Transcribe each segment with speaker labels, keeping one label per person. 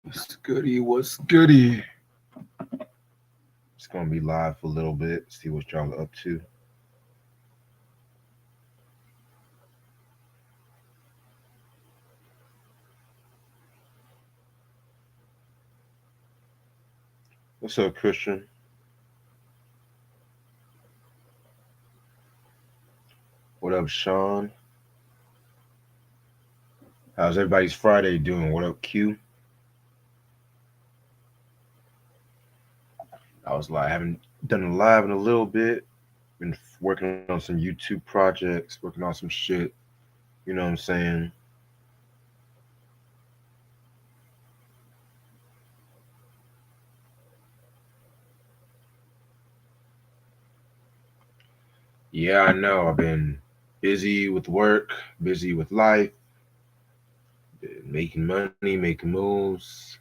Speaker 1: What's goody? What's goody?
Speaker 2: It's gonna be live for a little bit. See what y'all are up to. What's up, Christian? What up, Sean? How's everybody's Friday doing? What up, Q? I was like, I haven't done a live in a little bit. Been working on some YouTube projects, working on some shit. You know what I'm saying? Yeah, I know. I've been busy with work, busy with life, been making money, making moves.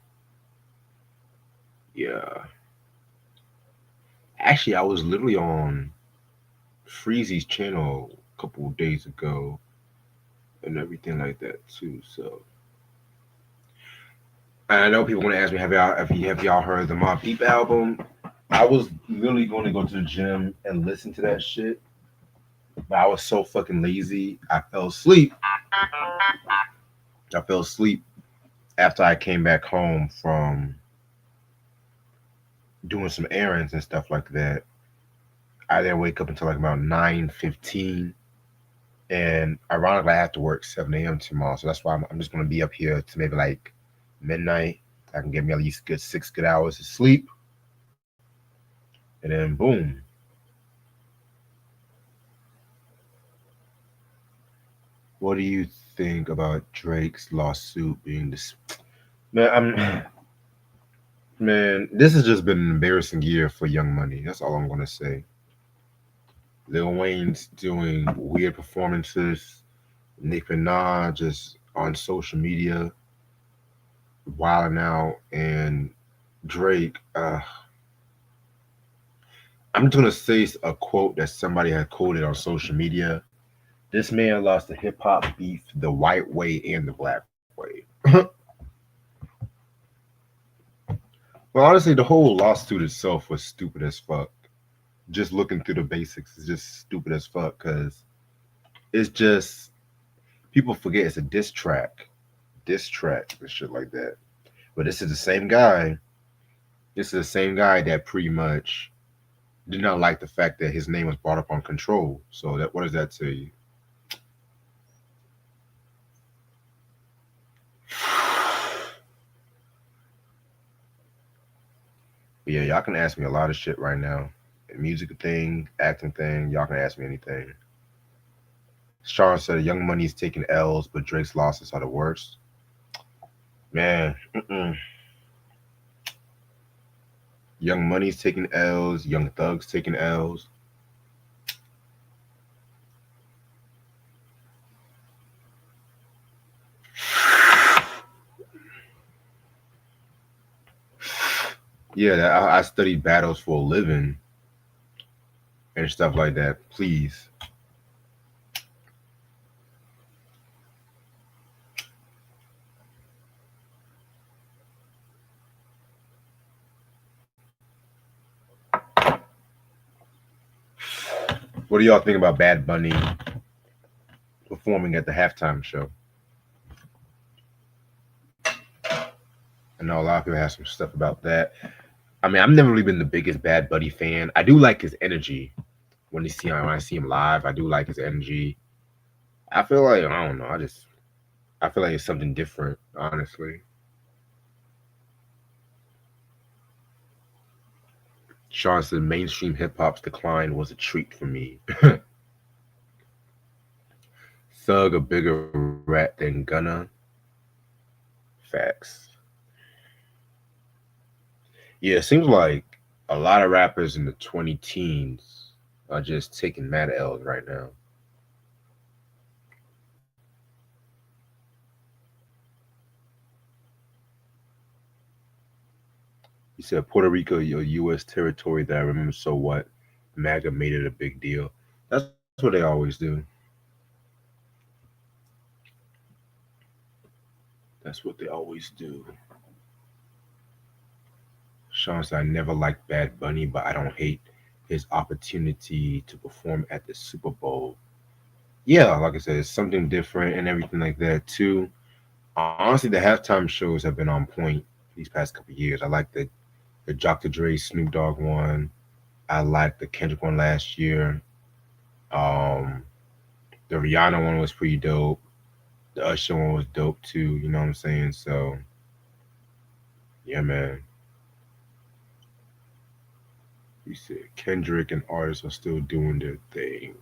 Speaker 2: Yeah. Actually, I was literally on Freezy's channel a couple of days ago and everything like that too. So and I know people want to ask me, have y'all heard the Mobb Deep album? I was literally going to go to the gym and listen to that shit, but I was so fucking lazy. I fell asleep. I fell asleep after I came back home from doing some errands and stuff like that. I didn't wake up until like about 9:15, and ironically, I have to work 7 a.m. tomorrow, so that's why I'm just gonna be up here to maybe like midnight. I can get me at least good 6 good hours of sleep, and then boom. What do you think about Drake's lawsuit being this? Man, man, this has just been an embarrassing year for Young Money. That's all I'm gonna say. Lil Wayne's doing weird performances. Nicki Minaj just on social media, wilding out, and Drake. I'm just gonna say a quote that somebody had quoted on social media. This man lost the hip hop beef the white way and the black way. Well, honestly, the whole lawsuit itself was stupid as fuck. Just looking through the basics is just stupid as fuck because it's just people forget it's a diss track and shit like that. But this is the same guy. This is the same guy that pretty much did not like the fact that his name was brought up on Control. So that what does that tell you? But yeah, y'all can ask me a lot of shit right now. Music thing, acting thing, y'all can ask me anything. Sean said Young Money's taking L's, but Drake's losses are the worst. Man, Young Money's taking L's, Young Thug's taking L's. Yeah, I study battles for a living and stuff like that. Please. What do y'all think about Bad Bunny performing at the halftime show? I know a lot of people have some stuff about that. I mean, I've never really been the biggest Bad Bunny fan. I do like his energy when I see him live. I do like his energy. I feel like I don't know. I feel like it's something different, honestly. Sean said mainstream hip hop's decline was a treat for me. Thug a bigger rat than Gunna. Facts. Yeah, it seems like a lot of rappers in the 20 teens are just taking mad L's right now. He said Puerto Rico, your U.S. territory that I remember. So what? MAGA made it a big deal. That's what they always do. That's what they always do. Sean said, I never liked Bad Bunny, but I don't hate his opportunity to perform at the Super Bowl. Yeah, like I said, it's something different and everything like that too. Honestly, the halftime shows have been on point these past couple of years. I like the Dr. Dre Snoop Dogg one. I like the Kendrick one last year. Um, the Rihanna one was pretty dope. The Usher one was dope too. You know what I'm saying? So yeah, man. You said Kendrick and artists are still doing their thing.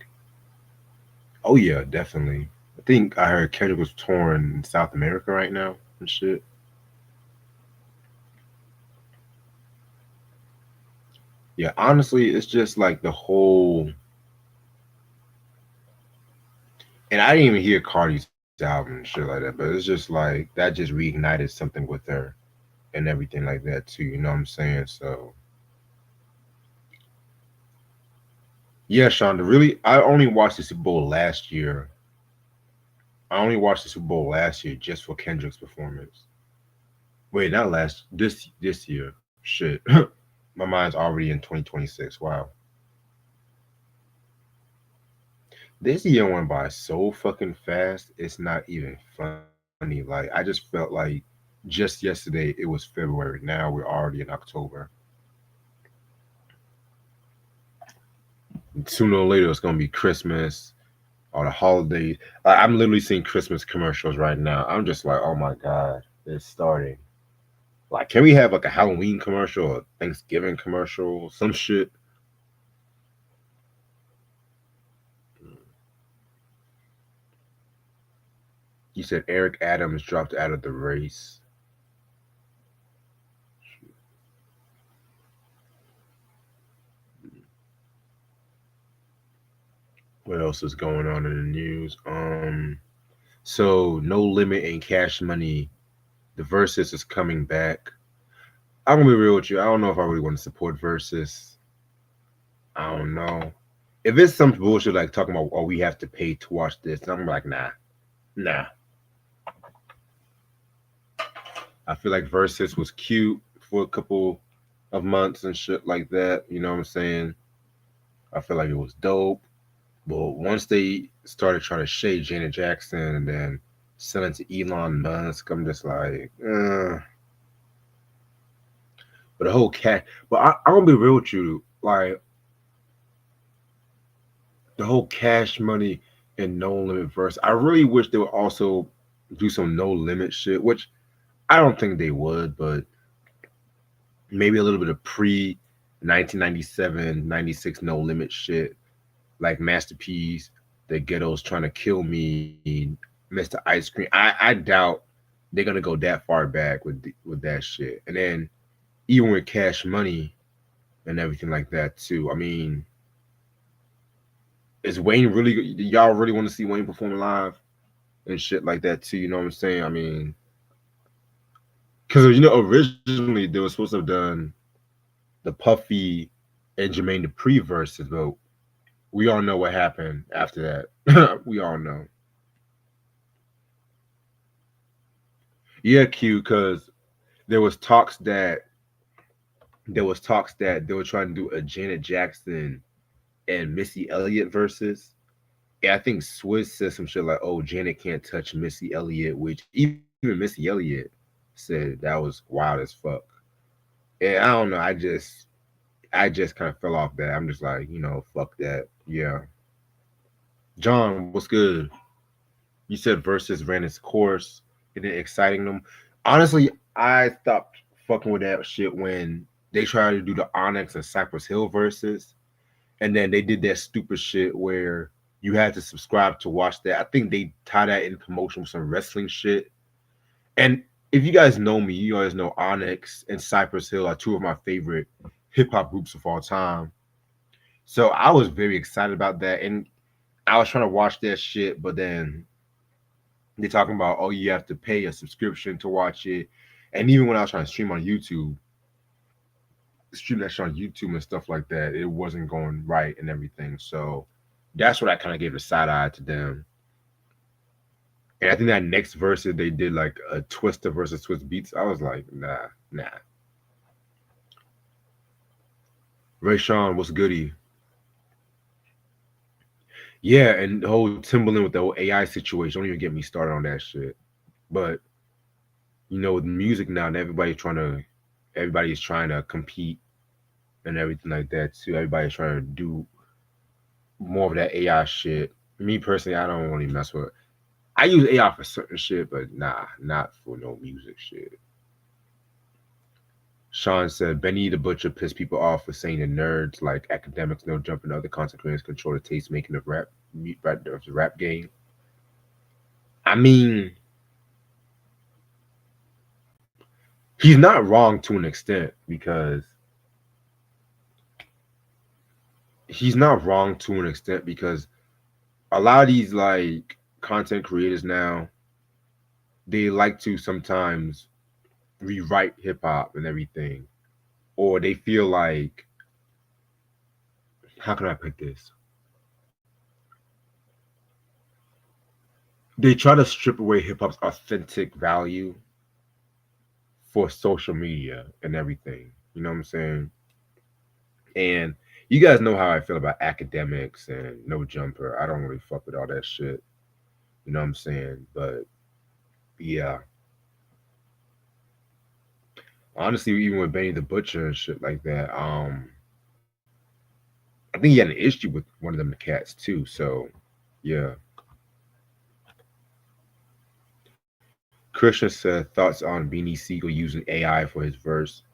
Speaker 2: Oh yeah, definitely. I think I heard Kendrick was touring in South America right now and shit. Yeah, honestly, it's just like the whole. And I didn't even hear Cardi's album and shit like that, but it's just like that just reignited something with her and everything like that too. You know what I'm saying? So yeah, Shonda. Really, I only watched the Super Bowl last year. I only watched the Super Bowl last year just for Kendrick's performance. Wait, not last this year. Shit. My mind's already in 2026. Wow. This year went by so fucking fast. It's not even funny. Like I just felt like just yesterday it was February. Now we're already in October. Sooner or later it's gonna be Christmas or the holidays. Like, I'm literally seeing Christmas commercials right now. I'm just like, oh my god, it's starting. Like, can we have like a Halloween commercial or Thanksgiving commercial, some shit? You said Eric Adams dropped out of the race. What else is going on in the news? So No Limit and Cash Money, the Versus is coming back. I'm gonna be real with you. I don't know if I really want to support Versus. I don't know. If it's some bullshit like talking about, oh, we have to pay to watch this, I'm like, nah, nah. I feel like Versus was cute for a couple of months and shit like that. You know what I'm saying? I feel like it was dope. But once they started trying to shade Janet Jackson and then sell it to Elon Musk, I'm just like, But the whole cat. But I'm gonna be real with you. Like the whole Cash Money and No Limit verse. I really wish they would also do some No Limit shit, which I don't think they would, but maybe a little bit of pre 1997, 96 No Limit shit, like Masterpiece, The Ghetto's Trying to Kill Me, Mr. Ice Cream. I doubt they're gonna go that far back with that shit. And then even with Cash Money and everything like that too. I mean, is Wayne really? Y'all really want to see Wayne perform live and shit like that too? You know what I'm saying? I mean, because originally they were supposed to have done the Puffy and Jermaine Dupri verses, but we all know what happened after that. We all know. Yeah, Q, because there was talks that they were trying to do a Janet Jackson and Missy Elliott versus. Yeah, I think Swizz said some shit like, "Oh, Janet can't touch Missy Elliott," which even Missy Elliott said that was wild as fuck. And I don't know. I just kind of fell off that. I'm just like, fuck that. Yeah. John, what's good? You said versus ran its course. It didn't exciting them. Honestly, I stopped fucking with that shit when they tried to do the Onyx and Cypress Hill verses. And then they did that stupid shit where you had to subscribe to watch that. I think they tie that in promotion with some wrestling shit. And if you guys know me, you guys know Onyx and Cypress Hill are two of my favorite hip hop groups of all time. So I was very excited about that. And I was trying to watch that shit, but then they're talking about, oh, you have to pay a subscription to watch it. And even when I was trying to stream that shit on YouTube and stuff like that, it wasn't going right and everything. So that's what I kind of gave a side eye to them. And I think that next verse they did like a Twister versus Twist Beats. I was like, nah. Ray Sean, what's goody? Yeah, and the whole Timberland with the whole AI situation. Don't even get me started on that shit. But with music now, and everybody's trying to compete and everything like that too. Everybody's trying to do more of that AI shit. Me personally, I don't really mess with. I use AI for certain shit, but nah, not for no music shit. Sean said Benny the Butcher pissed people off for saying the nerds like academics, no jump, and other content creators control the taste making of the rap game. I mean, he's not wrong to an extent because a lot of these like content creators now, they like to sometimes rewrite hip hop and everything, or they feel like, how can I put this? They try to strip away hip hop's authentic value for social media and everything. You know what I'm saying? And you guys know how I feel about academics and no jumper. I don't really fuck with all that shit. You know what I'm saying? But yeah. Honestly, even with Benny the Butcher and shit like that, I think he had an issue with one of them cats too. So yeah. Christian said thoughts on Beanie Siegel using AI for his verse.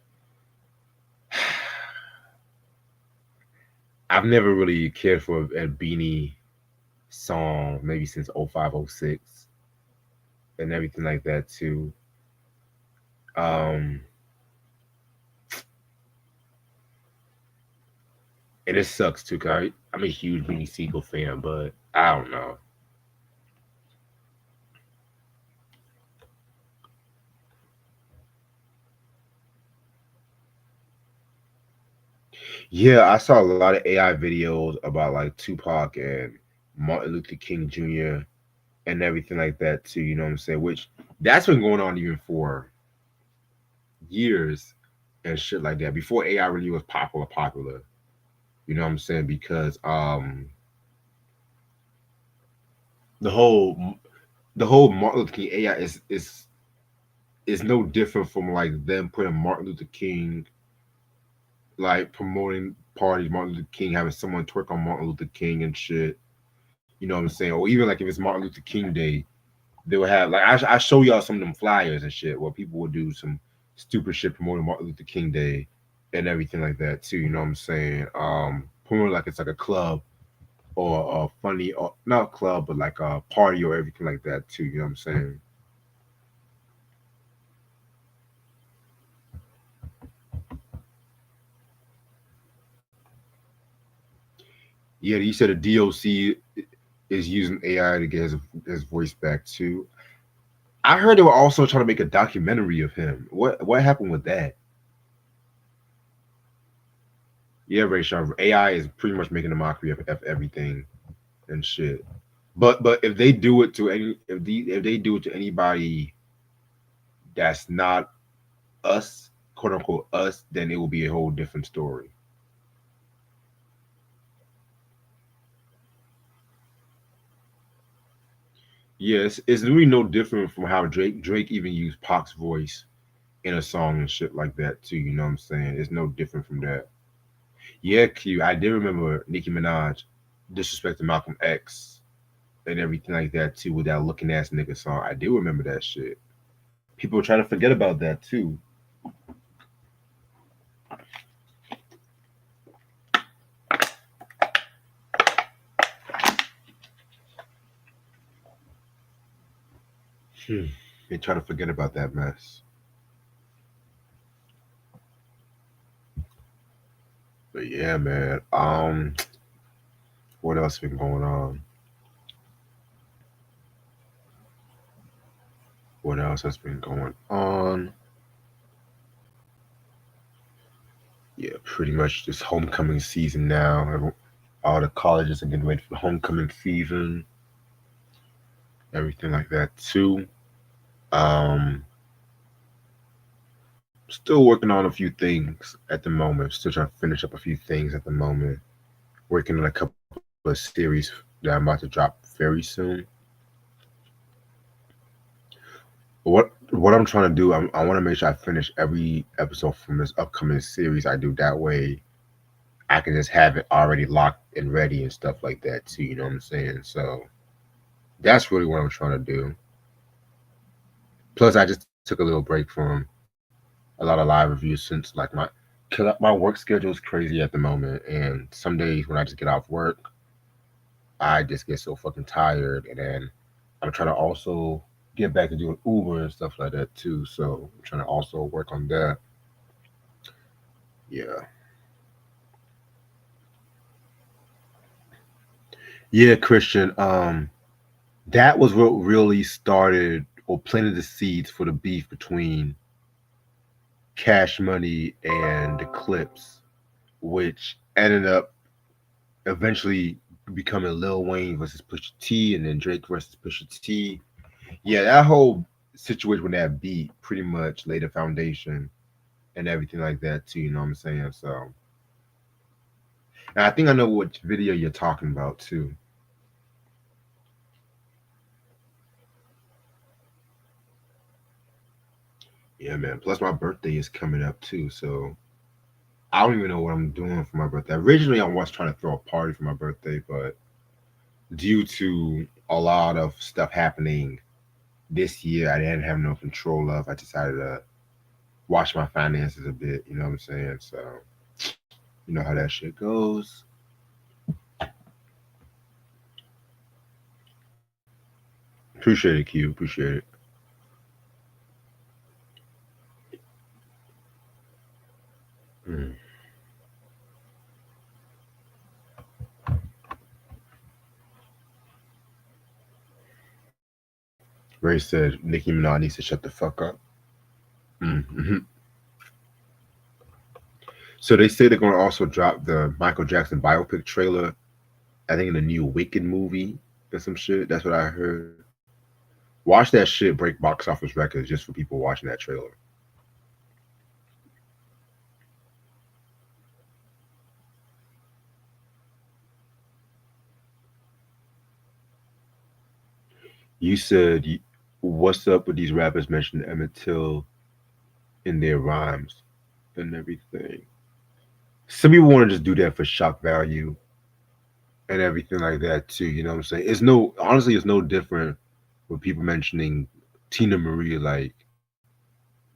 Speaker 2: I've never really cared for a Beanie song, maybe since 0506 and everything like that too. And it sucks too, cause I'm a huge Beanie Siegel fan, but I don't know. Yeah, I saw a lot of AI videos about like Tupac and Martin Luther King Jr. and everything like that too. You know what I'm saying? Which that's been going on even for years and shit like that before AI really was popular. You know what I'm saying? Because the whole Martin Luther King AI is no different from like them putting Martin Luther King, like promoting parties, Martin Luther King having someone twerk on Martin Luther King and shit. You know what I'm saying? Or even like if it's Martin Luther King Day, they would have like I show y'all some of them flyers and shit where people would do some stupid shit promoting Martin Luther King Day and everything like that too. You know what I'm saying? Promoting like it's like a club or a funny or not a club but like a party or everything like that too. You know what I'm saying? Yeah, you said the DOC is using AI to get his voice back too. I heard they were also trying to make a documentary of him. What happened with that? Yeah, Ray Sean. AI is pretty much making a mockery of everything and shit. But if they do it to if they do it to anybody that's not us, quote unquote us, then it will be a whole different story. Yes, it's really no different from how Drake even used Pac's voice in a song and shit like that too. You know what I'm saying? It's no different from that. Yeah, Q. I did remember Nicki Minaj disrespecting Malcolm X and everything like that too with that looking ass nigga song. I do remember that shit. People are trying to forget about that too. They try to forget about that mess. But yeah, man. What else been going on? What else has been going on? Yeah, pretty much this homecoming season now. All the colleges are getting ready for the homecoming season. Everything like that too. Um, Still working on a few things at the moment. Still trying to finish up a few things at the moment. Working on a couple of series that I'm about to drop very soon. What I'm trying to do, I want to make sure I finish every episode from this upcoming series I do. That way, I can just have it already locked and ready and stuff like that too. You know what I'm saying? So that's really what I'm trying to do. Plus, I just took a little break from a lot of live reviews since like cause my work schedule is crazy at the moment, and some days when I just get off work, I just get so fucking tired, and then I'm trying to also get back to doing Uber and stuff like that too. So I'm trying to also work on that. Yeah, yeah, Christian. That was what really started or planted the seeds for the beef between Cash Money and the Clips, which ended up eventually becoming Lil Wayne versus Pusha T, and then Drake versus Pusha T. Yeah, that whole situation with that beat pretty much laid a foundation and everything like that too. You know what I'm saying? So, and I think I know what video you're talking about too. Yeah, man. Plus, my birthday is coming up too, so I don't even know what I'm doing for my birthday. Originally, I was trying to throw a party for my birthday, but due to a lot of stuff happening this year, I didn't have no control of. I decided to watch my finances a bit. You know what I'm saying? So, you know how that shit goes. Appreciate it, Q. Appreciate it. Mm. Ray said Nicki Minaj needs to shut the fuck up. Mm-hmm. So they say they're going to also drop the Michael Jackson biopic trailer. I think in the new Wicked movie or some shit. That's what I heard. Watch that shit break box office records just for people watching that trailer. You said, "What's up with these rappers mentioning Emmett Till in their rhymes and everything?" Some people want to just do that for shock value and everything like that too. You know what I'm saying? It's no honestly, it's no different with people mentioning Tina Marie like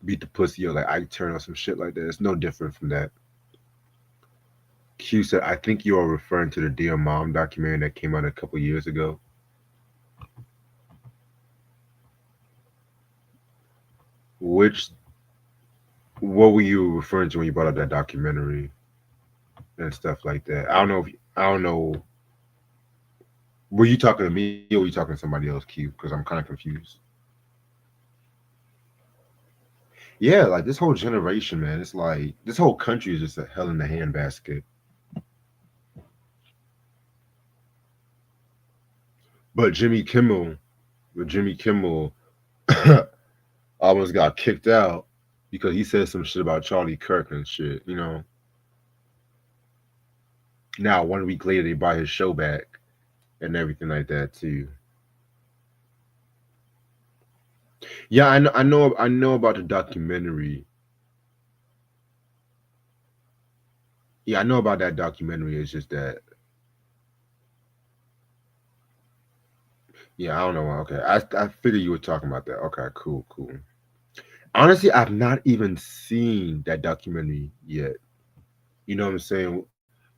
Speaker 2: beat the pussy or like I turn or some shit like that. It's no different from that. Q said, "I think you are referring to the Dear Mom documentary that came out a couple years ago." Which what were you referring to when you brought up that documentary and stuff like that? I don't know. Were you talking to me or were you talking to somebody else, Q? Because I'm kind of confused. Yeah, like this whole generation, man. It's like this whole country is just a hell in the handbasket. But Jimmy Kimmel almost got kicked out because he said some shit about Charlie Kirk and shit. You know. Now 1 week later, they brought his show back and everything like that too. Yeah, I know about the documentary. Yeah, I know about that documentary. It's just that, yeah, I don't know. Okay, I figured you were talking about that. Okay, cool, cool. Honestly, I've not even seen that documentary yet. You know what I'm saying?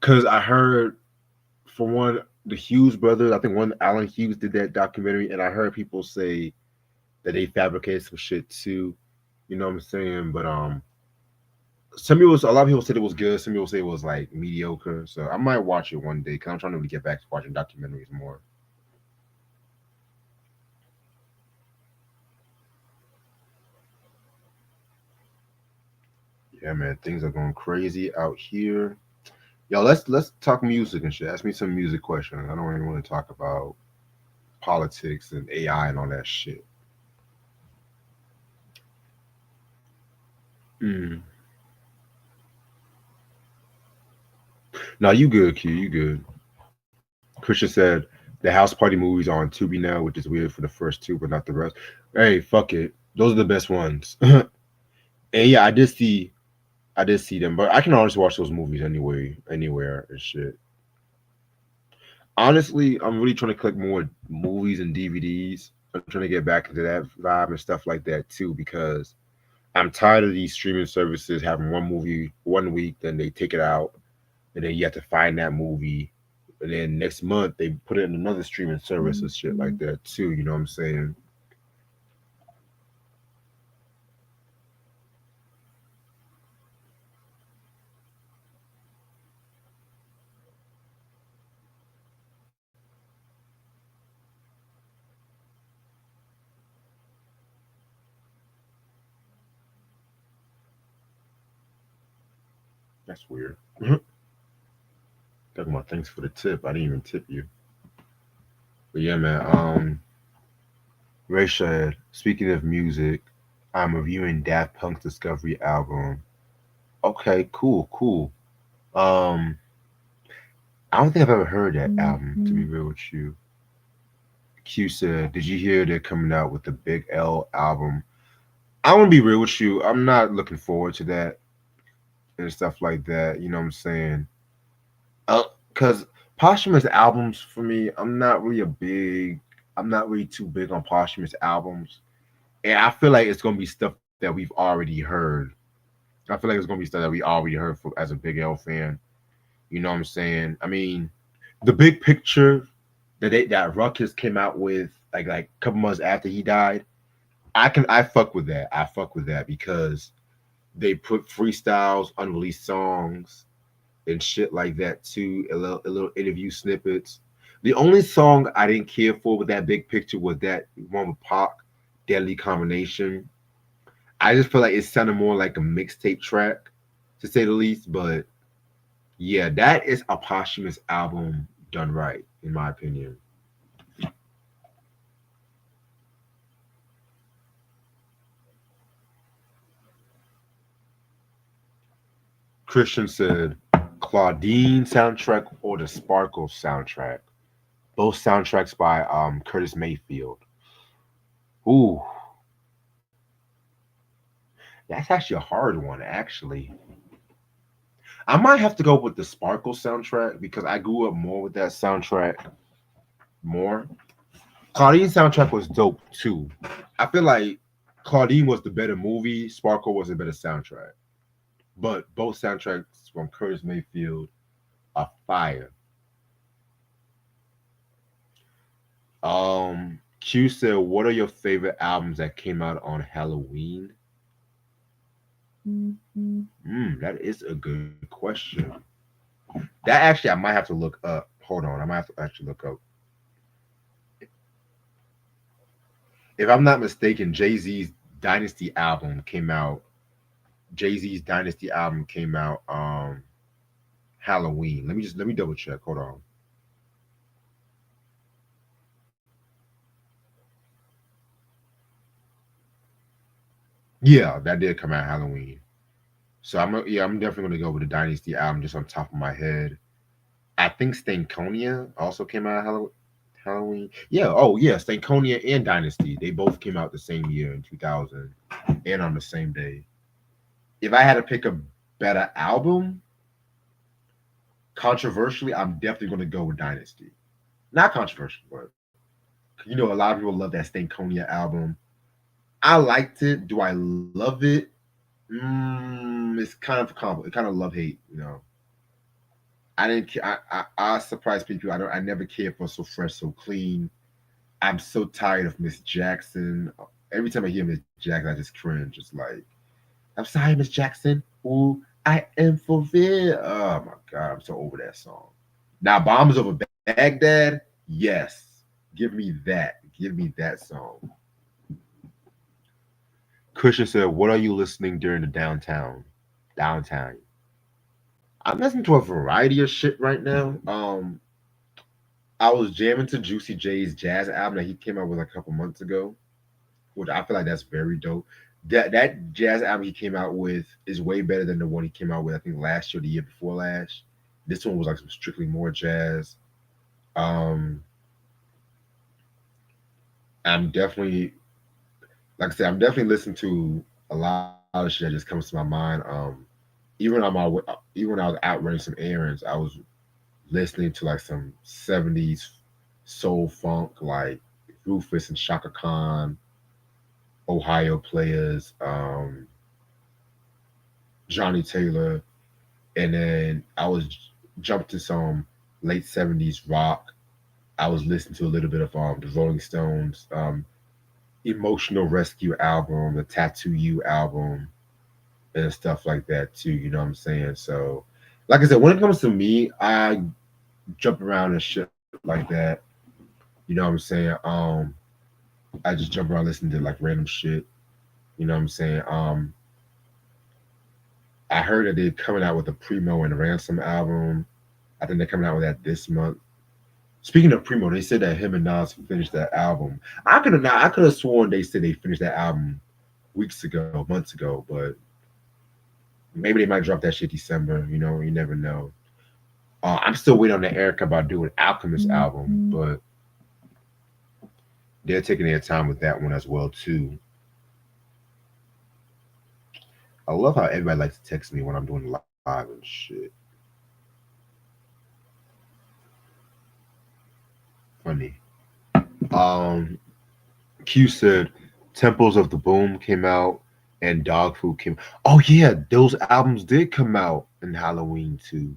Speaker 2: Because I heard, for one, the Hughes brothers. I think one Alan Hughes did that documentary, and I heard people say that they fabricated some shit too. You know what I'm saying? But a lot of people said it was good. Some people say it was like mediocre. So I might watch it one day because I'm trying to really get back to watching documentaries more. Yeah, man, things are going crazy out here. Yo, let's talk music and shit. Ask me some music questions. I don't really want to talk about politics and AI and all that shit. Mm. No, you good, Q. You good. Christian said the House Party movies are on Tubi now, which is weird for the first two, but not the rest. Hey, fuck it. Those are the best ones. And yeah, I did see them, but I can always watch those movies anyway, anywhere and shit. Honestly, I'm really trying to collect more movies and DVDs. I'm trying to get back into that vibe and stuff like that too, because I'm tired of these streaming services having one movie one week, then they take it out, and then you have to find that movie, and then next month they put it in another streaming service and shit like that too. You know what I'm saying? That's weird. Talking about thanks for the tip. I didn't even tip you. But yeah, man. Ray said, speaking of music, I'm reviewing Daft Punk's Discovery album. Okay, cool, cool. Um, I don't think I've ever heard that album, to be real with you. Q said, did you hear they're coming out with the Big L album? I want to be real with you. I'm not looking forward to that and stuff like that. You know what I'm saying? Because posthumous albums for me, I'm not really too big on posthumous albums. And I feel like it's gonna be stuff that we've already heard. I feel like it's gonna be stuff that we already heard as a Big L fan. You know what I'm saying? I mean, the big picture that Ruckus came out with like a couple months after he died, I fuck with that. I fuck with that because they put freestyles, unreleased songs, and shit like that too. A little interview snippets. The only song I didn't care for with that big picture was that one with Pac, Deadly Combination. I just feel like it sounded more like a mixtape track, to say the least. But yeah, that is a posthumous album done right, in my opinion. Christian said Claudine soundtrack or the Sparkle soundtrack. Both soundtracks by Curtis Mayfield. Ooh, that's actually a hard one, actually. I might have to go with the Sparkle soundtrack because I grew up more with that soundtrack more. Claudine soundtrack was dope too. I feel like Claudine was the better movie, Sparkle was the better soundtrack. But both soundtracks from Curtis Mayfield are fire. Q said, "What are your favorite albums that came out on Halloween?" That is a good question. That actually I might have to look up. Hold on, I might have to actually look up. If I'm not mistaken, Dynasty album came out. Jay Z's Dynasty album came out Halloween. Let me double check. Hold on. Yeah, that did come out Halloween. So I'm definitely gonna go with the Dynasty album just on top of my head. I think Stankonia also came out Halloween. Yeah, oh yeah, Stankonia and Dynasty. They both came out the same year in 2000 and on the same day. If I had to pick a better album, controversially, I'm definitely gonna go with Dynasty. Not controversial, but a lot of people love that Stankonia album. I liked it. Do I love it? It's kind of complicated. Kind of love hate. I didn't. I surprise people. I never cared for So Fresh, So Clean. I'm so tired of Miss Jackson. Every time I hear Miss Jackson, I just cringe. It's like, I'm sorry, Miss Jackson. Ooh, I am for real. Oh my god, I'm so over that song. Now, Bombs Over Baghdad. Yes, give me that. Give me that song. Christian said, "What are you listening during the downtown? Downtime." I'm listening to a variety of shit right now. I was jamming to Juicy J's jazz album that he came out with a couple months ago, which I feel like that's very dope. That jazz album he came out with is way better than the one he came out with, I think, last year, the year before last. This one was like some strictly more jazz. Um, I'm definitely, like I said, I'm definitely listening to a lot of shit that just comes to my mind. Even on my even when I was out running some errands, I was listening to like some '70s soul funk, like Rufus and Shaka Khan, Ohio Players, Johnny Taylor, and then I was jumped to some late '70s rock. I was listening to a little bit of the Rolling Stones, Emotional Rescue album, the Tattoo You album, and stuff like that too. You know what I'm saying? So, like I said, when it comes to me, I jump around and shit like that. You know what I'm saying? I just jump around listening to like random shit. You know what I'm saying? I heard that they're coming out with a Primo and Ransom album. I think they're coming out with that this month. Speaking of Primo, they said that him and Nas finished that album. I could have sworn they said they finished that album weeks ago, months ago, but maybe they might drop that shit December. You know, you never know. I'm still waiting on the Erica Badu and Alchemist album, but they're taking their time with that one as well too. I love how everybody likes to text me when I'm doing live and shit. Funny. Um, Q said Temples of the Boom came out and Dog Food came. Oh yeah, those albums did come out in Halloween too.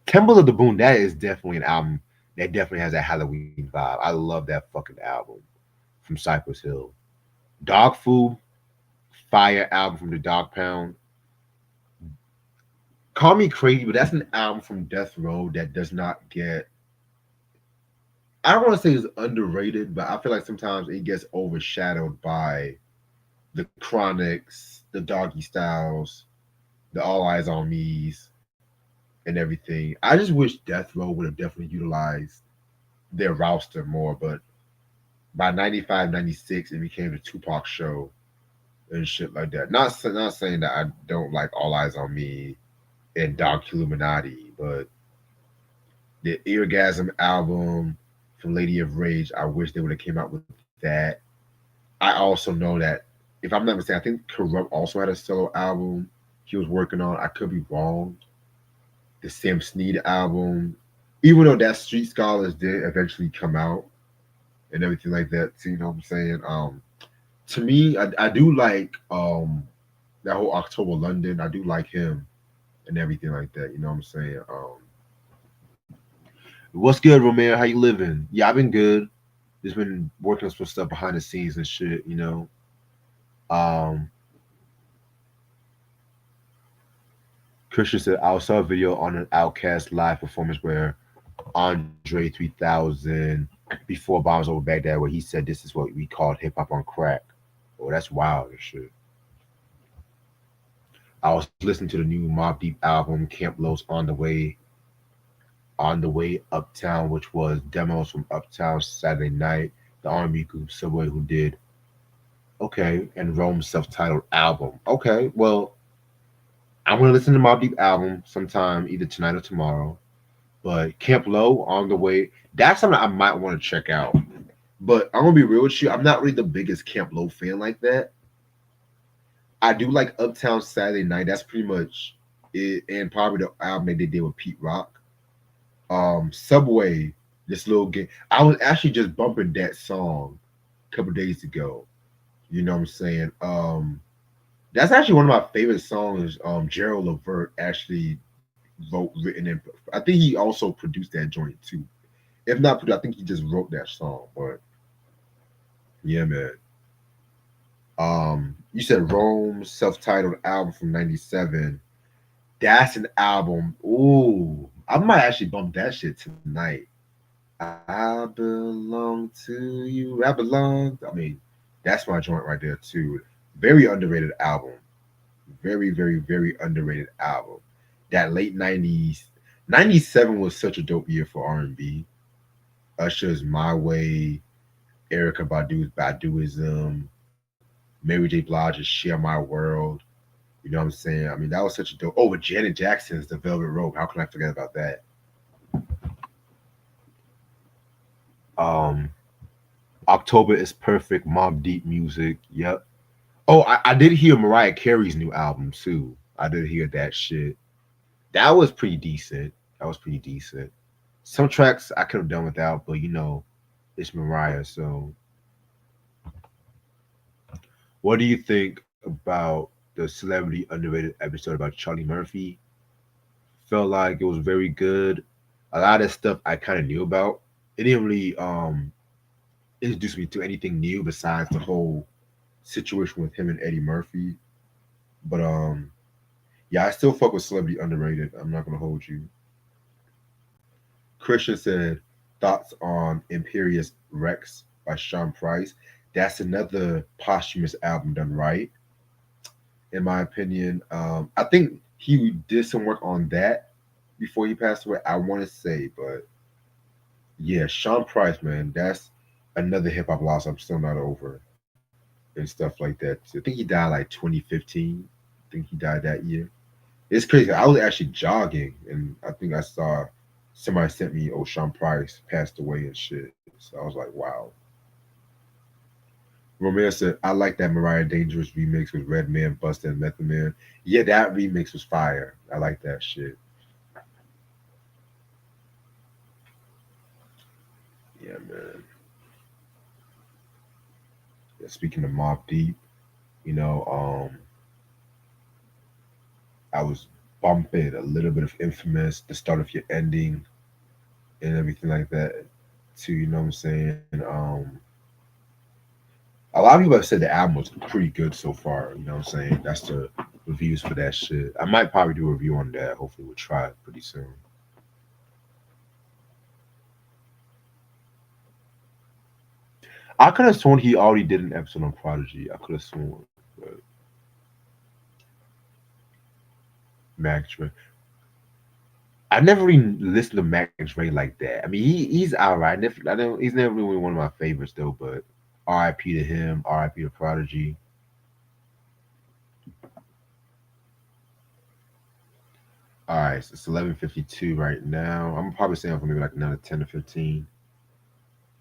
Speaker 2: Temples of the Boom, that is definitely an album that definitely has that Halloween vibe. I love that fucking album from Cypress Hill. Dog Food, fire album from the Dog Pound. Call me crazy, but that's an album from Death Row that does not get. I don't want to say it's underrated, but I feel like sometimes it gets overshadowed by the Chronics, the Doggy Styles, the All Eyes on Me's, and everything. I just wish Death Row would have definitely utilized their roster more, but by 95, 96, it became the Tupac show and shit like that. Not saying that I don't like All Eyes on Me and Dog Illuminati, but the Eargasm album from Lady of Rage, I wish they would have came out with that. I also know that, if I'm not mistaken, I think Corrupt also had a solo album he was working on. I could be wrong. The Sam Snead album, even though that Street Scholars did eventually come out and everything like that. So, you know what I'm saying? To me, I do like that whole October London. I do like him and everything like that. You know what I'm saying? What's good, Romero? How you living? Yeah, I've been good. Just been working on some stuff behind the scenes and shit. You know. Um, Christian said I saw a video on an Outcast live performance where Andre 3000 before Bombs Over Baghdad, where he said this is what we called hip hop on crack. Oh, that's wild and shit. I was listening to the new Mobb Deep album, Camp Lo's on the way Uptown, which was demos from Uptown Saturday Night, the R&B group Subway who did okay, and Rome's self-titled album. Okay, well, I'm gonna listen to Mobb Deep album sometime either tonight or tomorrow. But Camp Low on the way, that's something I might want to check out. But I'm gonna be real with you, I'm not really the biggest Camp Low fan like that. I do like Uptown Saturday Night. That's pretty much it, and probably the album that they did with Pete Rock. Subway, this little game. I was actually just bumping that song a couple days ago. You know what I'm saying? That's actually one of my favorite songs. Gerald Levert actually wrote, written, and I think he also produced that joint too. If not produced, I think he just wrote that song. But yeah, man. You said Rome self-titled album from '97. That's an album. Ooh, I might actually bump that shit tonight. I belong to you. I belong. I mean, that's my joint right there too. Very underrated album. Very, very, very underrated album. That late '90s, '97 was such a dope year for R&B. Usher's My Way, Erica Badu's Baduism, Mary J. Blige's "Share My World." You know what I'm saying? I mean, that was such a dope. Oh, with Janet Jackson's "The Velvet Rope." How can I forget about that? Um, October is perfect. Mob Deep music. Yep. Oh, I did hear Mariah Carey's new album too. I did hear that shit. That was pretty decent. That was pretty decent. Some tracks I could have done without, but it's Mariah. So, what do you think about the celebrity underrated episode about Charlie Murphy? Felt like it was very good. A lot of stuff I kind of knew about. It didn't really introduce me to anything new besides the whole situation with him and Eddie Murphy. But yeah, I still fuck with celebrity underrated. I'm not gonna hold you. Christian said thoughts on Imperious Rex by Sean Price. That's another posthumous album done right, in my opinion. I think he did some work on that before he passed away. I want to say, but yeah, Sean Price, man, that's another hip hop loss I'm still not over and stuff like that. I think he died like 2015. I think he died that year. It's crazy. I was actually jogging and I think I saw somebody sent me, oh, Sean Price passed away and shit. So I was like, wow. Romeo said, I like that Mariah Dangerous remix with Redman, Busta, and Method Man. Yeah, that remix was fire. I like that shit. Yeah, man. Yeah, speaking of Mob Deep, you know, I was bumping a little bit of Infamous, the start of your ending, and everything like that. Too, you know what I'm saying? A lot of people have said the album was pretty good so far. You know what I'm saying? That's the reviews for that shit. I might probably do a review on that. Hopefully, we'll try it pretty soon. I could have sworn he already did an episode on Prodigy. I could have sworn, but Mac Dre. I never really listened to Mac Dre like that. I mean, he's alright. I don't. He's never really one of my favorites though. But R.I.P. to him. R.I.P. to Prodigy. All right, so it's 11:52 right now. I'm probably staying for maybe like another 10 to 15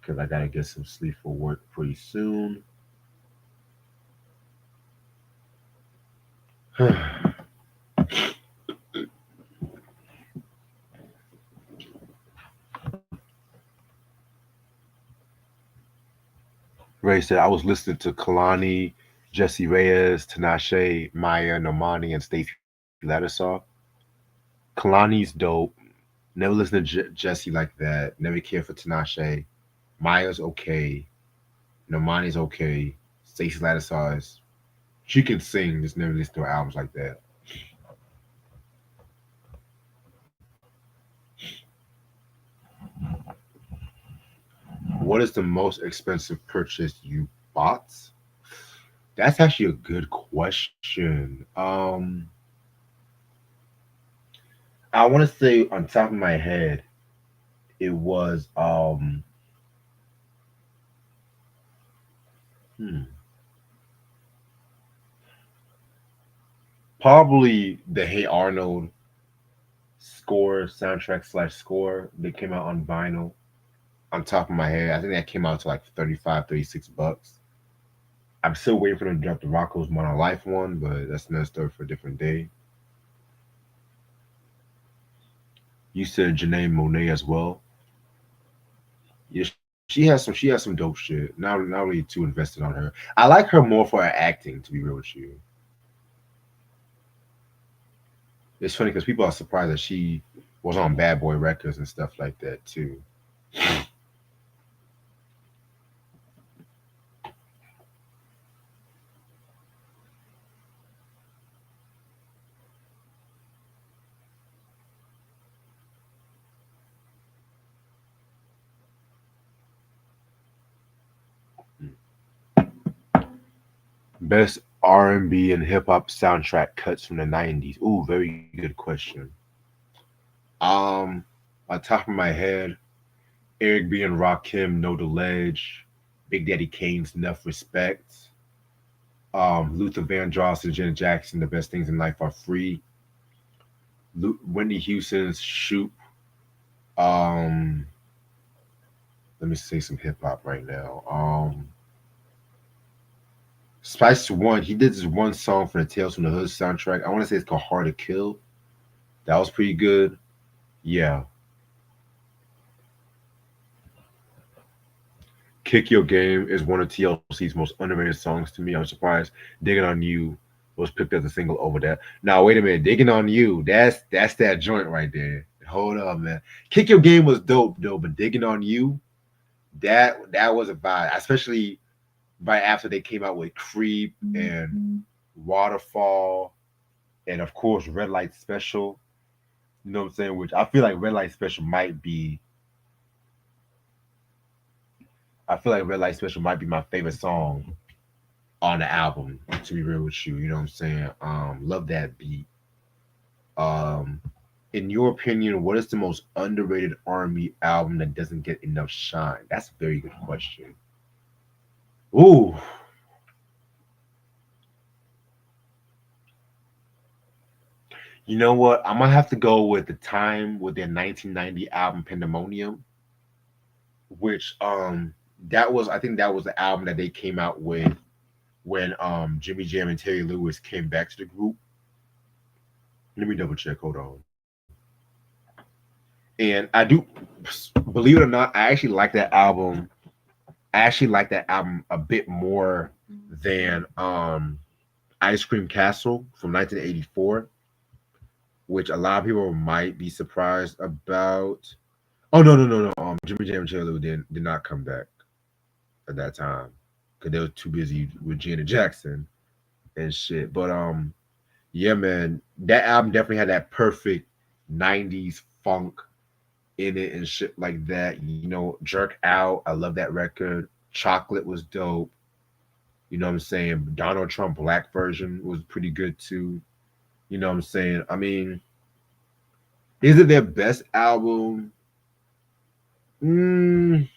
Speaker 2: because I gotta get some sleep for work pretty soon. Ray said I was listening to Kalani, Jesse Reyes, Tinashe, Maya, Normani, and Stacey Lattisaw. Kalani's dope. Never listened to Jesse like that. Never cared for Tinashe. Maya's okay. Normani's okay. Stacey Lattisaw is she can sing. Just never listened to her albums like that. What is the most expensive purchase you bought? That's actually a good question. I want to say on top of my head, it was hmm, probably the Hey Arnold score soundtrack slash score that came out on vinyl. On top of my head, I think that came out to like 35, 36 bucks. I'm still waiting for them to drop the Rocco's Modern Life one, but that's another story for a different day. You said Janae Monet as well. Yeah, she has some dope shit. Not really too invested on her. I like her more for her acting, to be real with you. It's funny because people are surprised that she was on Bad Boy Records and stuff like that too. Best R&B and hip hop soundtrack cuts from the '90s. Ooh, very good question. Um, on top of my head, Eric B and Rakim, Know the Ledge, Big Daddy Kane's Enough Respect. Luther Vandross and Janet Jackson, The Best Things in Life Are Free. Whitney Houston's Shoot. Um, Let me say some hip hop right now. Spice One, he did this one song for the Tales from the Hood soundtrack. I want to say it's called Hard to Kill. That was pretty good. Yeah. Kick Your Game is one of TLC's most underrated songs to me. I'm surprised Digging on You was picked as a single over that. Now wait a minute, Digging on You, that's that joint right there. Hold up, man. Kick Your Game was dope though, but Digging on You, that was a vibe, especially right after they came out with Creep and Waterfall, and of course Red Light Special. You know what I'm saying? Which I feel like Red Light Special might be. I feel like Red Light Special might be my favorite song on the album. To be real with you, you know what I'm saying? Love that beat. Um, in your opinion, what is the most underrated R&B album that doesn't get enough shine? That's a very good question. Ooh, you know what? I'm gonna have to go with the time with their 1990 album Pandemonium, which that was I think that was the album that they came out with when Jimmy Jam and Terry Lewis came back to the group. Let me double check. Hold on. And I do believe it or not, I actually like that album. I actually like that album a bit more than Ice Cream Castle from 1984, which a lot of people might be surprised about. Oh no. Jimmy Jam and Terry Lewis did not come back at that time because they were too busy with Janet Jackson and shit. But yeah, man, that album definitely had that perfect '90s funk in it and shit like that. You know, Jerk Out, I love that record. Chocolate was dope. You know what I'm saying? Donald Trump Black version was pretty good too. You know what I'm saying? I mean, is it their best album? Mm,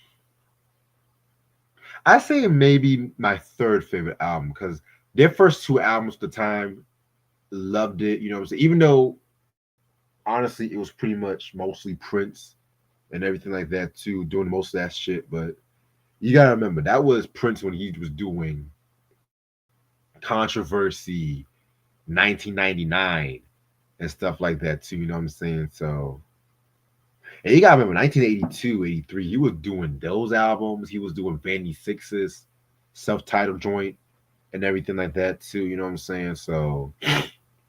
Speaker 2: I say maybe my third favorite album because their first two albums at the time loved it. You know what I'm saying? Even though honestly it was pretty much mostly Prince and everything like that too, doing most of that shit. But you gotta remember that was Prince when he was doing Controversy, 1999, and stuff like that too. You know what I'm saying? So, and you gotta remember 1982, 83, he was doing those albums. He was doing Vandy Six's self-titled joint and everything like that too. You know what I'm saying? So,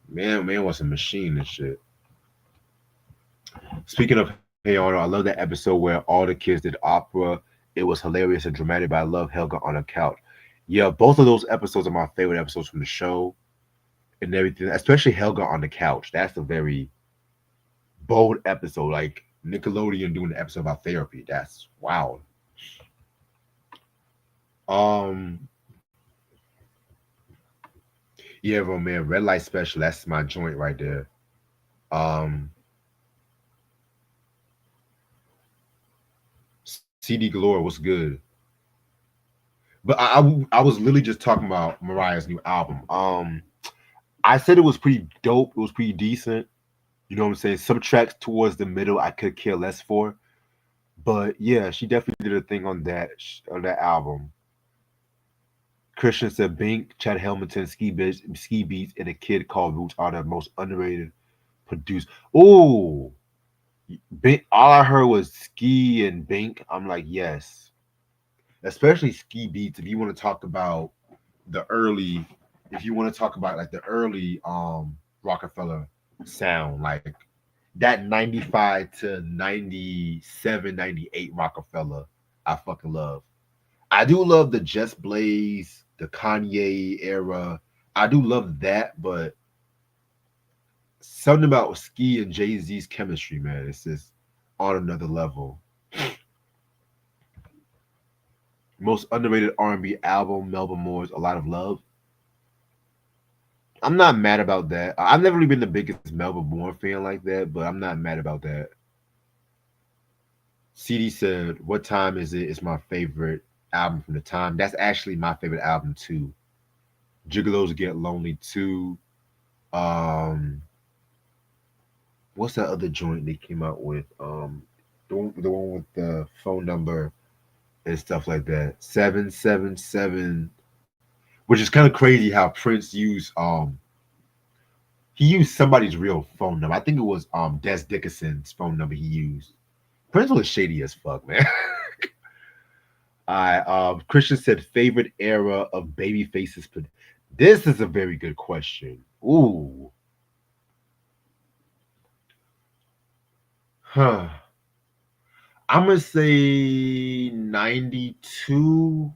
Speaker 2: man was a machine and shit. Speaking of Hey Arnold, I love that episode where all the kids did opera. It was hilarious and dramatic, but I love Helga on a couch. Yeah, both of those episodes are my favorite episodes from the show and everything, especially Helga on the couch. That's a very bold episode. Like Nickelodeon doing an episode about therapy. That's wow. Um, yeah, bro, man, Red Light Special. That's my joint right there. Um, CD Galore was good. But I was literally just talking about Mariah's new album. I said it was pretty dope. It was pretty decent. You know what I'm saying? Some tracks towards the middle I could care less for, but yeah, she definitely did a thing on that album. Christian said Bink, Chad Hamilton, Ski Beats, and a Kid Called Roots are the most underrated produced. Oh, Bink, all I heard was Ski and Bink. I'm like, yes, especially Ski Beats. If you want to talk about the early, if you want to talk about like the early Rockefeller sound, like that 95 to 97, 98 Rockefeller, I fucking love. I do love the Just Blaze, the Kanye era. I do love that, but something about Ski and Jay Z's chemistry, man, it's just on another level. Most underrated R&B album, Melba Moore's "A Lot of Love." I'm not mad about that. I've never really been the biggest Melba Moore fan like that, but I'm not mad about that. CD said, "What time is it? It's my favorite album from the time." That's actually my favorite album too. Gigolos Get Lonely too. Um, what's that other joint they came out with? The one with the phone number and stuff like that. 777, which is kind of crazy how Prince used he used somebody's real phone number. I think it was Des Dickinson's phone number he used. Prince was shady as fuck, man. I Christian said favorite era of Babyface's. This is a very good question. Ooh, huh. I'm gonna say 92.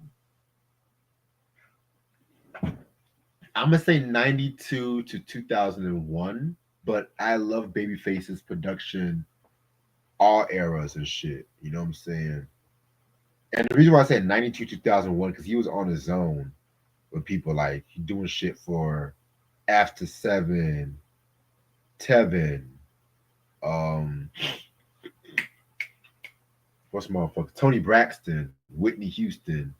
Speaker 2: I'm gonna say 92 to 2001. But I love Babyface's production, all eras and shit. You know what I'm saying? And the reason why I said 92 2001 because he was on his own with people like he doing shit for After Seven, Tevin, um, what's motherfucker? Tony Braxton, Whitney Houston,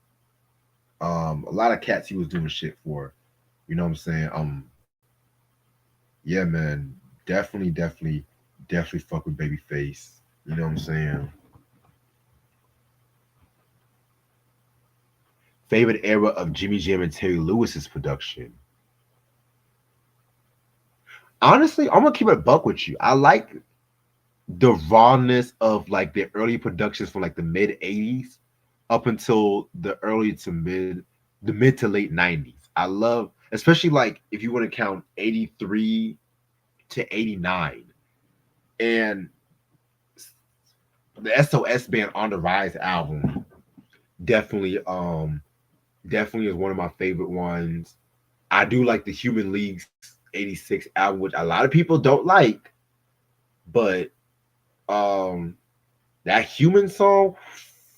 Speaker 2: a lot of cats he was doing shit for. You know what I'm saying? Yeah, man, definitely fuck with Babyface. You know what I'm saying? Favorite era of Jimmy Jam and Terry Lewis's production. Honestly, I'm gonna keep it a buck with you. I like the rawness of like the early productions from like the mid '80s up until the mid to late '90s. I love, especially like if you want to count '83 to '89, and the SOS Band on the Rise album definitely definitely is one of my favorite ones. I do like the Human League's '86 album, which a lot of people don't like, but um that Human song,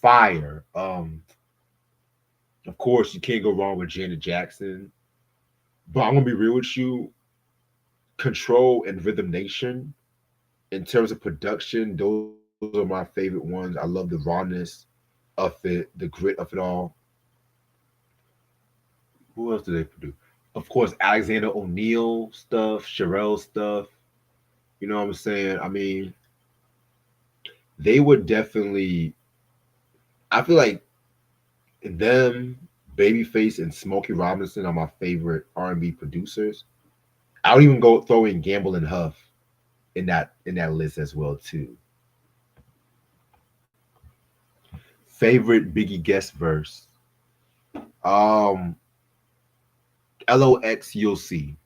Speaker 2: fire. Of course, you can't go wrong with Janet Jackson. But I'm gonna be real with you. Control and Rhythm Nation, in terms of production, those are my favorite ones. I love the rawness of it, the grit of it all. Who else did they produce? Of course, Alexander O'Neal stuff, Sherelle stuff. You know what I'm saying? I mean, they were definitely. I feel like them, Babyface, and Smokey Robinson are my favorite R&B producers. I would even go throw in Gamble and Huff in that list as well too. Favorite Biggie guest verse. Um LOX You'll See.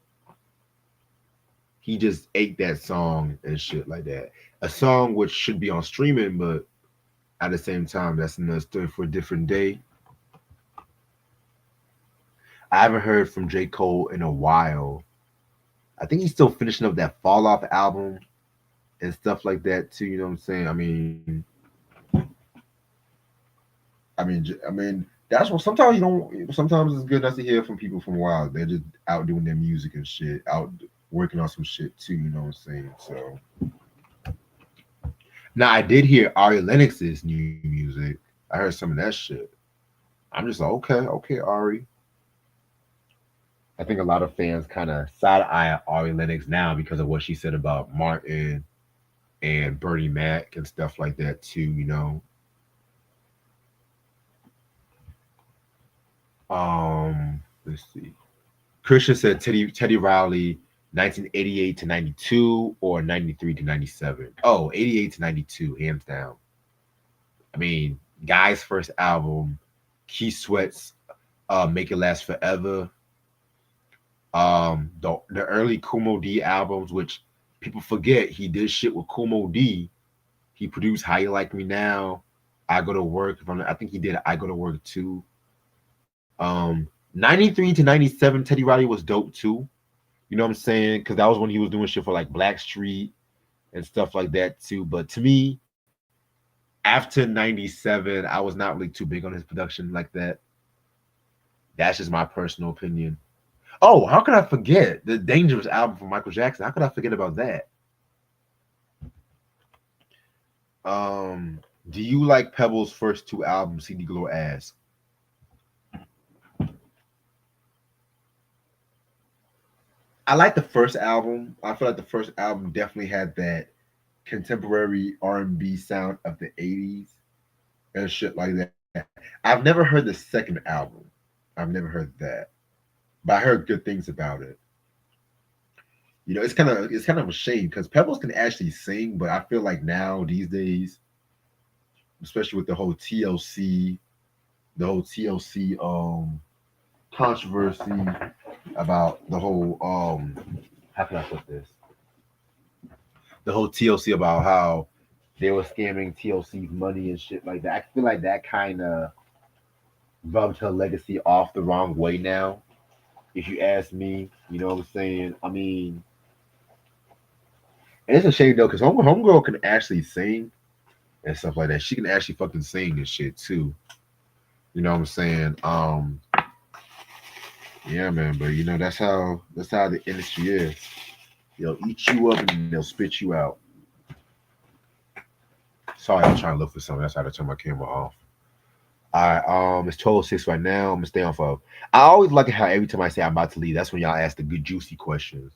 Speaker 2: He just ate that song and shit like that. A song which should be on streaming, but at the same time, that's another story for a different day. I haven't heard from J. Cole in a while. I think he's still finishing up that Fall Off album and stuff like that too. You know what I'm saying? I mean, that's what sometimes you don't. Sometimes it's good not to hear from people from a while. They're just out doing their music and shit, out working on some shit too. You know what I'm saying? So now I did hear Ari Lennox's new music. I heard some of that shit. I'm just like, okay, Ari. I think a lot of fans kind of side eye Ari Lennox now because of what she said about Martin and Bernie Mac and stuff like that too. Let's see. Christian said Teddy Riley, 1988 to 92 or 93 to 97. Oh, 88 to 92, hands down. I mean, Guy's first album, Keith Sweat's Make It Last Forever. The early Kumo D albums, which people forget he did shit with Kumo D. He produced How You Like Me Now, I Go to Work. I think he did I Go to Work too. 93 to 97, Teddy Riley was dope too. You know what I'm saying? Because that was when he was doing shit for like Blackstreet and stuff like that too. But to me, after 97, I was not really too big on his production like that. That's just my personal opinion. Oh, how could I forget the Dangerous album from Michael Jackson? How could I forget about that? Do you like Pebble's first two albums, CD Glow Ass? I like the first album. I feel like the first album definitely had that contemporary R&B sound of the 80s and shit like that. I've never heard the second album. I've never heard that. But I heard good things about it. It's kind of a shame because Pebbles can actually sing, but I feel like now these days, especially with the whole TLC controversy about the whole how can I put this? The whole TLC about how they were scamming TLC's money and shit like that. I feel like that kind of rubbed her legacy off the wrong way now. If you ask me, you know what I'm saying? I mean, and it's a shame though, because homegirl can actually sing and stuff like that. She can actually fucking sing and shit too. You know what I'm saying? Yeah, man. But that's how the industry is. They'll eat you up and they'll spit you out. Sorry, I'm trying to look for something. That's how to turn my camera off. All right, it's 12:06 right now. I'm gonna stay on for. I always like it how every time I say I'm about to leave, that's when y'all ask the good juicy questions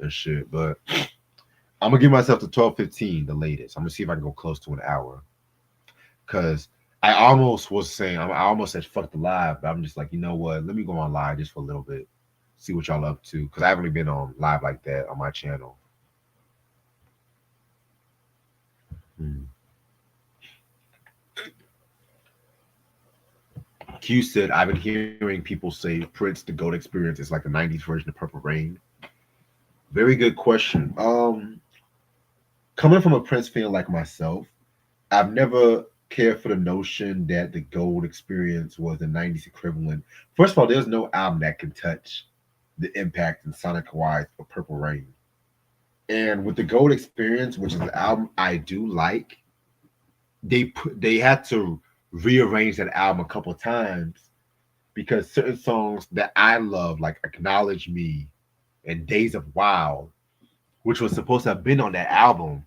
Speaker 2: and shit. But I'm gonna give myself to 12:15, the latest. I'm gonna see if I can go close to an hour. Cause I almost was saying I almost said fuck the live, but I'm just like, you know what? Let me go on live just for a little bit, see what y'all up to. Cause I haven't really been on live like that on my channel. Hmm. Q said, I've been hearing people say Prince, the GOAT experience is like the 90s version of Purple Rain. Very good question. Coming from a Prince fan like myself, I've never cared for the notion that the gold experience was the 90s equivalent. First of all, there's no album that can touch the impact and sonic wise of Purple Rain. And with the gold experience, which is an album I do like, they had to rearrange that album a couple times because certain songs that I love, like Acknowledge Me and Days of Wild, which was supposed to have been on that album,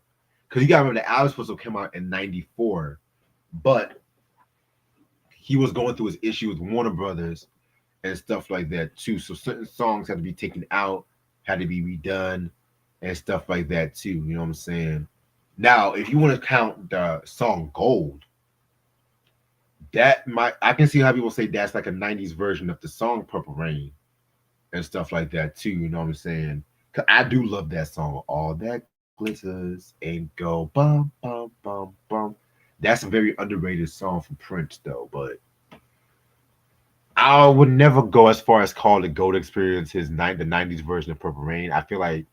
Speaker 2: because you gotta remember the album was supposed to come out in '94, but he was going through his issue with Warner Brothers and stuff like that too. So certain songs had to be taken out, had to be redone, and stuff like that too. You know what I'm saying? Now, if you want to count the song Gold, that might I can see how people say that's like a '90s version of the song Purple Rain and stuff like that too. You know what I'm saying? 'Cause I do love that song. All that glitters and go bum bum bum bum. That's a very underrated song from Prince though, but I would never go as far as call the Gold Experience the '90s version of Purple Rain. I feel like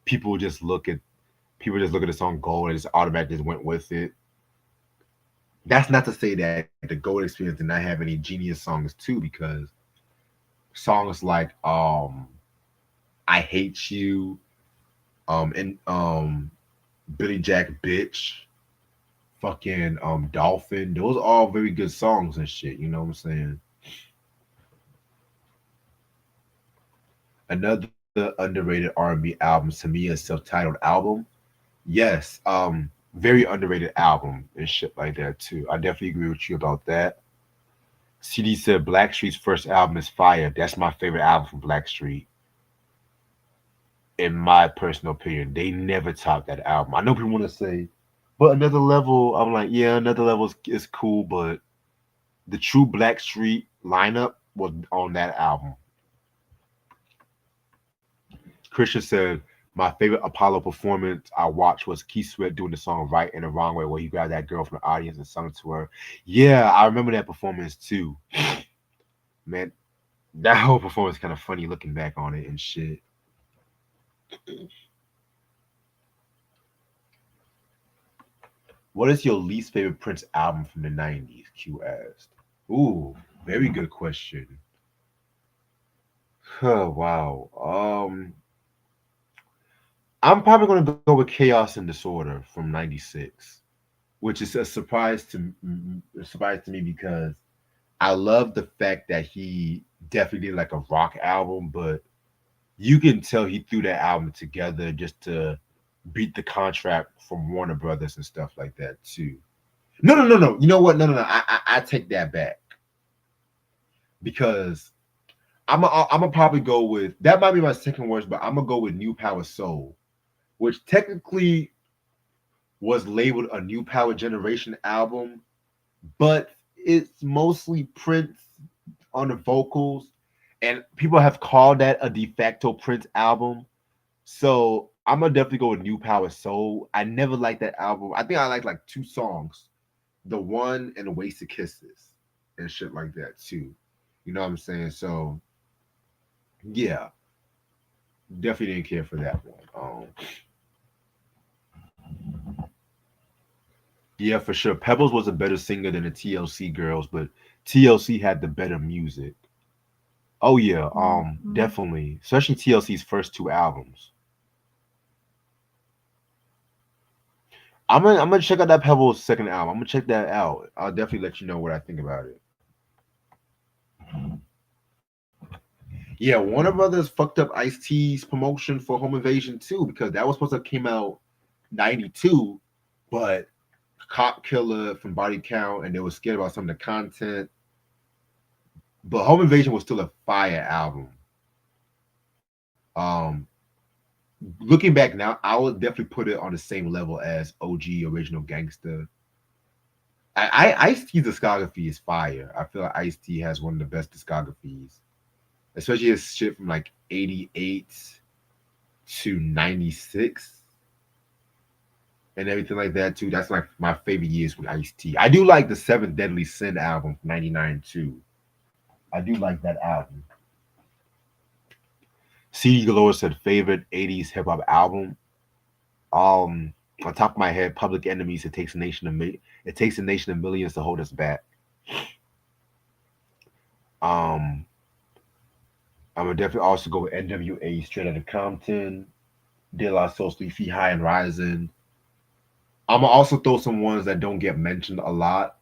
Speaker 2: people just look at the song Gold and just automatically just went with it. That's not to say that the Gold Experience did not have any genius songs too, because songs like I Hate You, and Billy Jack Bitch, fucking Dolphin, those are all very good songs and shit, you know what I'm saying? Another underrated R&B album to me is self-titled album. Yes, very underrated album and shit like that too. I definitely agree with you about that. CD said Blackstreet's first album is fire. That's my favorite album from Blackstreet, in my personal opinion. They never topped that album. I know people want to say, but another level. I'm like, yeah, another level is cool, but the true Blackstreet lineup was on that album. Christian said, my favorite Apollo performance I watched was Keith Sweat doing the song Right in the Wrong Way, where he grabbed that girl from the audience and sung to her. Yeah, I remember that performance too. Man, that whole performance kind of funny looking back on it and shit. What is your least favorite Prince album from the 90s? Q asked. Ooh, very good question. Oh, wow. I'm probably gonna go with Chaos and Disorder from '96, which is a surprise to me because I love the fact that he definitely did like a rock album, but you can tell he threw that album together just to beat the contract from Warner Brothers and stuff like that too. No, no, no, no. You know what? No, no, no. I take that back because I'm gonna probably go with that. Might be my second worst, but I'm gonna go with New Power Soul, which technically was labeled a New Power Generation album, but it's mostly Prince on the vocals, and people have called that a de facto Prince album. So I'm gonna definitely go with New Power Soul. I never liked that album. I think I like two songs, the one and Wasted Kisses and shit like that too. You know what I'm saying? So yeah, definitely didn't care for that one. Yeah, for sure. Pebbles was a better singer than the TLC girls, but TLC had the better music. Oh yeah, definitely. Especially TLC's first two albums. I'm gonna check out that Pebbles second album. I'm gonna check that out. I'll definitely let you know what I think about it. Yeah, Warner Brothers fucked up Ice T's promotion for Home Invasion 2 because that was supposed to have came out 92, but Cop Killer from Body Count and they were scared about some of the content. But Home Invasion was still a fire album. Um, Looking back now, I would definitely put it on the same level as OG Original Gangster. Ice T's discography is fire. I feel like Ice T has one of the best discographies, especially his shit from like 88 to 96 and everything like that too. That's like my favorite years with Ice T. I do like the Seventh Deadly Sin album from 99 too. I do like that album. CD Galore said favorite 80s hip hop album. On top of my head, Public Enemies. It takes a nation of millions to hold us back. Um, I'm gonna definitely also go with NWA, Straight Outta Compton, De La Soul, 3 Feet High and Rising. I'm gonna also throw some ones that don't get mentioned a lot.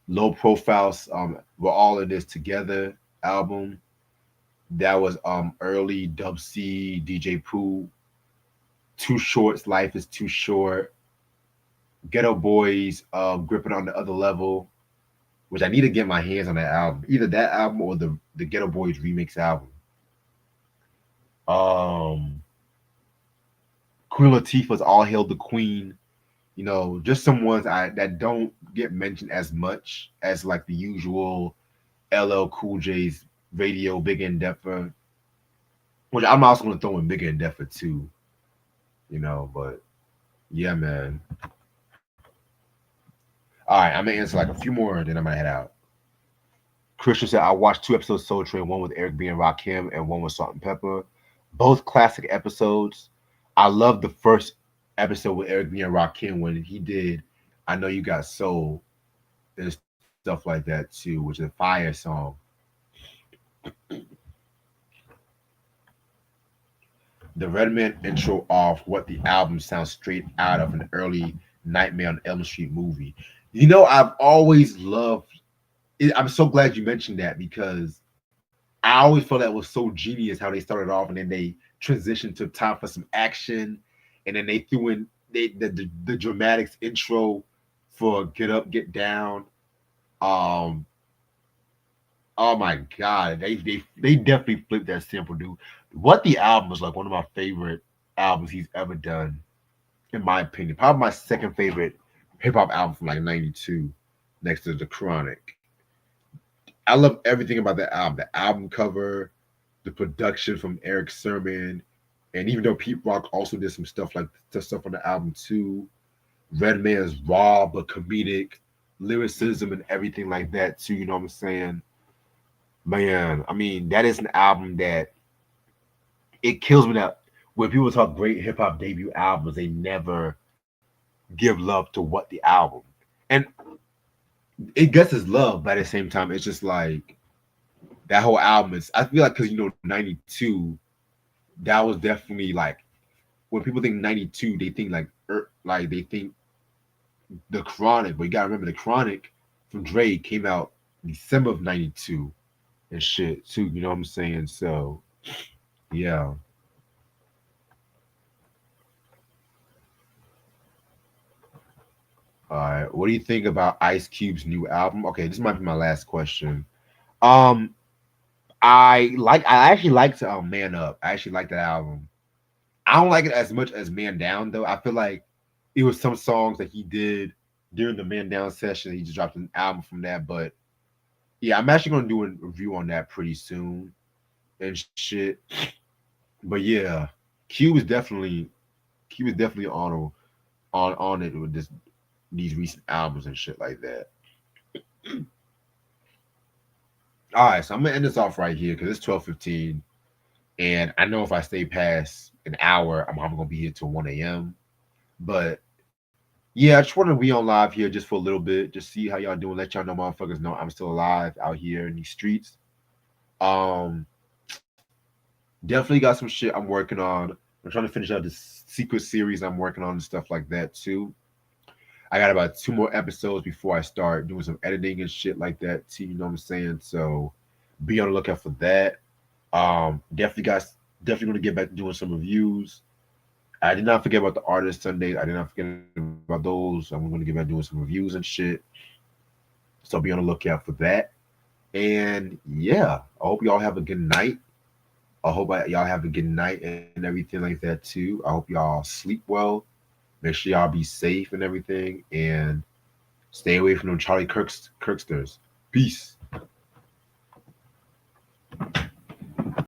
Speaker 2: Low Profiles, We're All in This Together album. That was early Dub C, DJ Pooh. Too Short's Life is Too Short. Ghetto Boys, Gripping on the Other Level, which I need to get my hands on that album. Either that album or the Ghetto Boys remix album. Um, Queen Latifah's All Hail the Queen. You know, just some ones that don't get mentioned as much as like the usual LL Cool J's Radio Big Endeavor, which I'm also gonna throw in Big Endeavor too. You know, but yeah, man. All right, I'm gonna answer like a few more, then I'm gonna head out. Christian said I watched 2 episodes of Soul Train, one with Eric B and Rakim, and one with Salt and Pepper. Both classic episodes. I love the first episode with Eric B and Rakim when he did I Know You Got Soul and stuff like that too, which is a fire song. The Redman intro off what the album sounds straight out of an early Nightmare on Elm Street movie. You know, I've always loved it. I'm so glad you mentioned that because I always felt that was so genius how they started off and then they transitioned to time for some action, and then they threw in the dramatics intro for Get Up, Get Down. Um, oh my god, they definitely flipped that sample, dude. What the album was like one of my favorite albums he's ever done, in my opinion. Probably my second favorite hip hop album from like '92, next to The Chronic. I love everything about that album. The album cover, the production from Eric Sermon, and even though Pete Rock also did some stuff like the stuff on the album too, Redman's raw but comedic lyricism and everything like that too. You know what I'm saying? Man, I mean that is an album that it kills me that when people talk great hip hop debut albums, they never give love to what the album. And it gets its love, but at the same time, it's just like that whole album is. I feel like because '92, that was definitely like when people think '92, they think like they think the Chronic, but you gotta remember the Chronic from Dre came out December of '92 and shit too. You know what I'm saying? So yeah. All right. What do you think about Ice Cube's new album? Okay, this might be my last question. Um, I actually liked Man Up. I actually like that album. I don't like it as much as Man Down though. I feel like it was some songs that he did during the Man Down session. He just dropped an album from that. But yeah, I'm actually gonna do a review on that pretty soon and shit. But yeah, Q was definitely on it with these recent albums and shit like that. All right, so I'm gonna end this off right here because it's 12:15, and I know if I stay past an hour, I'm gonna be here till 1 a.m. But yeah, I just want to be on live here just for a little bit, just see how y'all doing. Let y'all know, motherfuckers know I'm still alive out here in these streets. Um, Definitely got some shit I'm working on. I'm trying to finish out this secret series I'm working on and stuff like that too. I got about 2 more episodes before I start doing some editing and shit like that too. You know what I'm saying? So be on the lookout for that. Definitely gonna get back to doing some reviews. I did not forget about the artist Sundays. I did not forget about those. I'm gonna get back doing some reviews and shit. So be on the lookout for that. And yeah, I hope y'all have a good night. Y'all have a good night and everything like that too. I hope y'all sleep well. Make sure y'all be safe and everything, and stay away from them Charlie Kirksters. Peace.